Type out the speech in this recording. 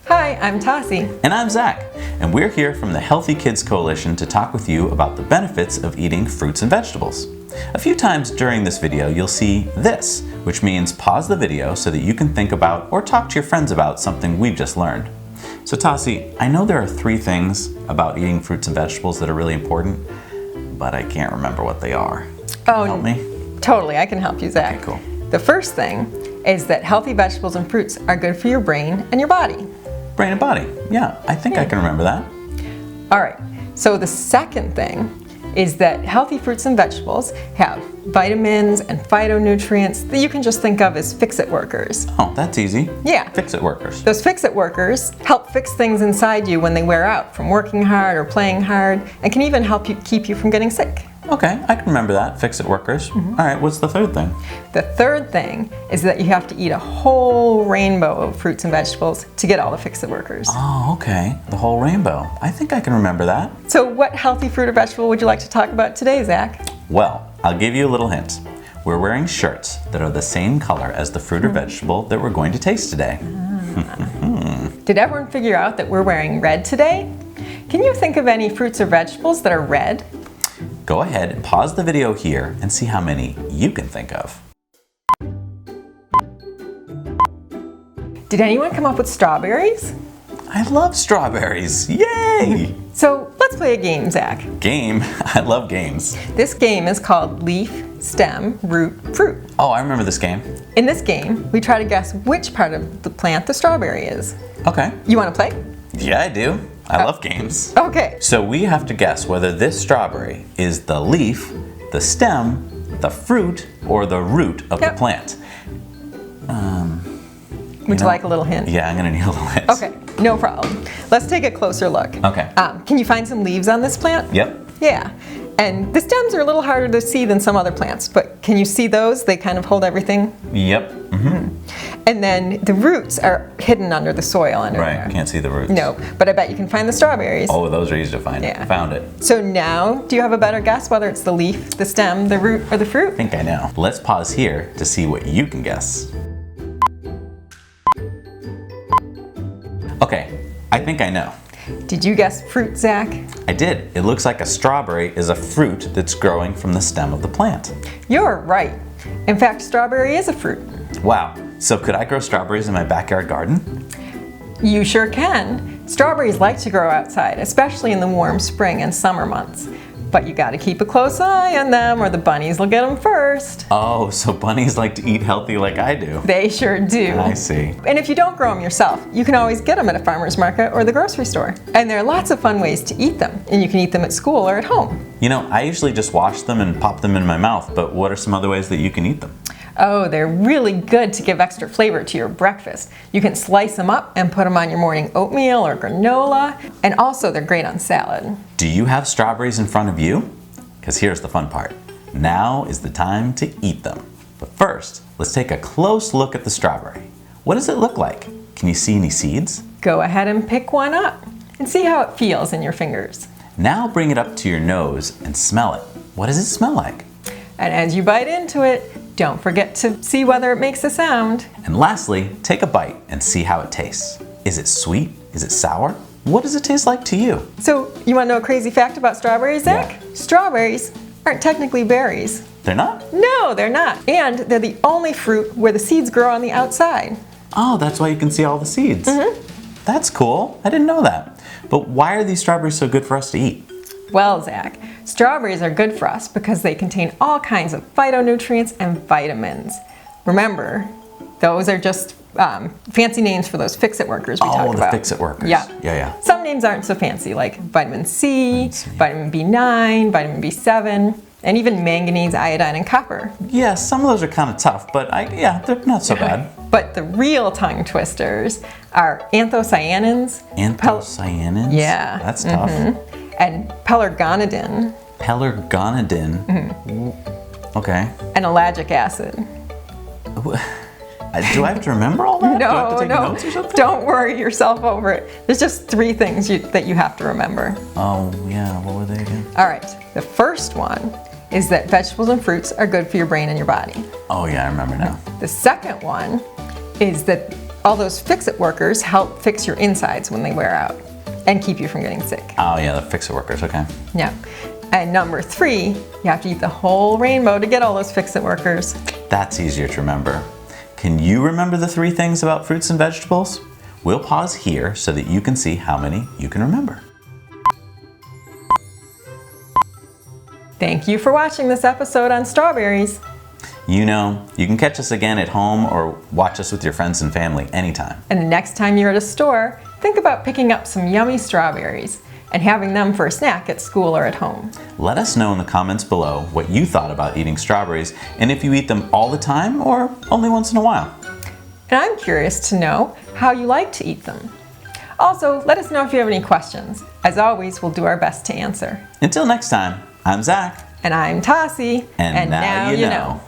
Hi, I'm Tassie. And I'm Zach, and we're here from the Healthy Kids Coalition to talk with you about the benefits of eating fruits and vegetables. A few times during this video, you'll see this, which means pause the video so that you can think about or talk to your friends about something we've just learned. So Tassie, I know there are 3 things about eating fruits and vegetables that are really important, but I can't remember what they are. Can you help me? Totally, I can help you, Zach. Okay, cool. The first thing is that healthy vegetables and fruits are good for your brain and your body. Brain and body. Yeah, I think I can remember that. All right, so the second thing is that healthy fruits and vegetables have vitamins and phytonutrients that you can just think of as fix-it workers. Oh, that's easy. Yeah. Fix-it workers. Those fix-it workers help fix things inside you when they wear out from working hard or playing hard, and can even help you keep you from getting sick. Okay, I can remember that. Fix-it workers. All right, what's the third thing? The third thing is that you have to eat a whole rainbow of fruits and vegetables to get all the fix-it workers. Oh, okay. The whole rainbow. I think I can remember that. So what healthy fruit or vegetable would you like to talk about today, Zach? Well, I'll give you a little hint. We're wearing shirts that are the same color as the fruit or vegetable that we're going to taste today. Did everyone figure out that we're wearing red today? Can you think of any fruits or vegetables that are red? Go ahead and pause the video here and see how many you can think of. Did anyone come up with strawberries? I love strawberries. Yay! So let's play a game, Zach. Game? I love games. This game is called Leaf, Stem, Root, Fruit. Oh, I remember this game. In this game, we try to guess which part of the plant the strawberry is. Okay. You want to play? Yeah, I do. I love games. Okay. So we have to guess whether this strawberry is the leaf, the stem, the fruit, or the root of the plant. Would you like a little hint? Yeah, I'm gonna need a little hint. Okay, no problem. Let's take a closer look. Okay. Can you find some leaves on this plant? Yep. Yeah. And the stems are a little harder to see than some other plants, but can you see those? They kind of hold everything. Yep. And then the roots are hidden under the soil under Right, there. can't see the roots. No, but I bet you can find the strawberries. Oh, those are easy to find. Yeah. Found it. So now, do you have a better guess whether it's the leaf, the stem, the root, or the fruit? I think I know. Let's pause here to see what you can guess. Okay, I think I know. Did you guess fruit, Zach? I did. It looks like a strawberry is a fruit that's growing from the stem of the plant. You're right. In fact, strawberry is a fruit. Wow. So could I grow strawberries in my backyard garden? You sure can. Strawberries like to grow outside, especially in the warm spring and summer months. But you gotta keep a close eye on them or the bunnies will get them first. Oh, so bunnies like to eat healthy like I do. They sure do. I see. And if you don't grow them yourself, you can always get them at a farmer's market or the grocery store. And there are lots of fun ways to eat them. And you can eat them at school or at home. You know, I usually just wash them and pop them in my mouth, but what are some other ways that you can eat them? Oh, they're really good to give extra flavor to your breakfast. You can slice them up and put them on your morning oatmeal or granola. And also they're great on salad. Do you have strawberries in front of you? Because here's the fun part. Now is the time to eat them. But first, let's take a close look at the strawberry. What does it look like? Can you see any seeds? Go ahead and pick one up and see how it feels in your fingers. Now bring it up to your nose and smell it. What does it smell like? And as you bite into it, don't forget to see whether it makes a sound. And lastly, take a bite and see how it tastes. Is it sweet? Is it sour? What does it taste like to you? So, you want to know a crazy fact about strawberries, Zach? Yeah. Strawberries aren't technically berries. They're not? No, they're not. And they're the only fruit where the seeds grow on the outside. Oh, that's why you can see all the seeds. That's cool. I didn't know that. But why are these strawberries so good for us to eat? Well, Zach, strawberries are good for us because they contain all kinds of phytonutrients and vitamins. Remember, those are just fancy names for those fix-it workers we talked about. Oh, the fix-it workers. Yeah. Yeah. Some names aren't so fancy, like vitamin C, vitamin B9, vitamin B7, and even manganese, iodine, and copper. Yeah, some of those are kind of tough, but they're not so bad. But the real tongue twisters are anthocyanins. Anthocyanins? Yeah. That's tough. And pelargonidin. Pelargonidin. Okay. And ellagic acid. Do I have to remember all that? Do I have to take No, notes or something? don't worry yourself over it. There's just 3 things that you have to remember. Oh, yeah, what were they again? All right, the first one is that vegetables and fruits are good for your brain and your body. Oh, yeah, I remember now. The second one is that All those fix-it workers help fix your insides when they wear out and keep you from getting sick. Oh yeah, the fix-it workers, okay. Yeah. And number 3, you have to eat the whole rainbow to get all those fix-it workers. That's easier to remember. Can you remember the 3 things about fruits and vegetables? We'll pause here so that you can see how many you can remember. Thank you for watching this episode on strawberries. You know, you can catch us again at home or watch us with your friends and family anytime. And the next time you're at a store, think about picking up some yummy strawberries and having them for a snack at school or at home. Let us know in the comments below what you thought about eating strawberries and if you eat them all the time or only once in a while. And I'm curious to know how you like to eat them. Also, let us know if you have any questions. As always, we'll do our best to answer. Until next time, I'm Zach. And I'm Tassie. And now you know.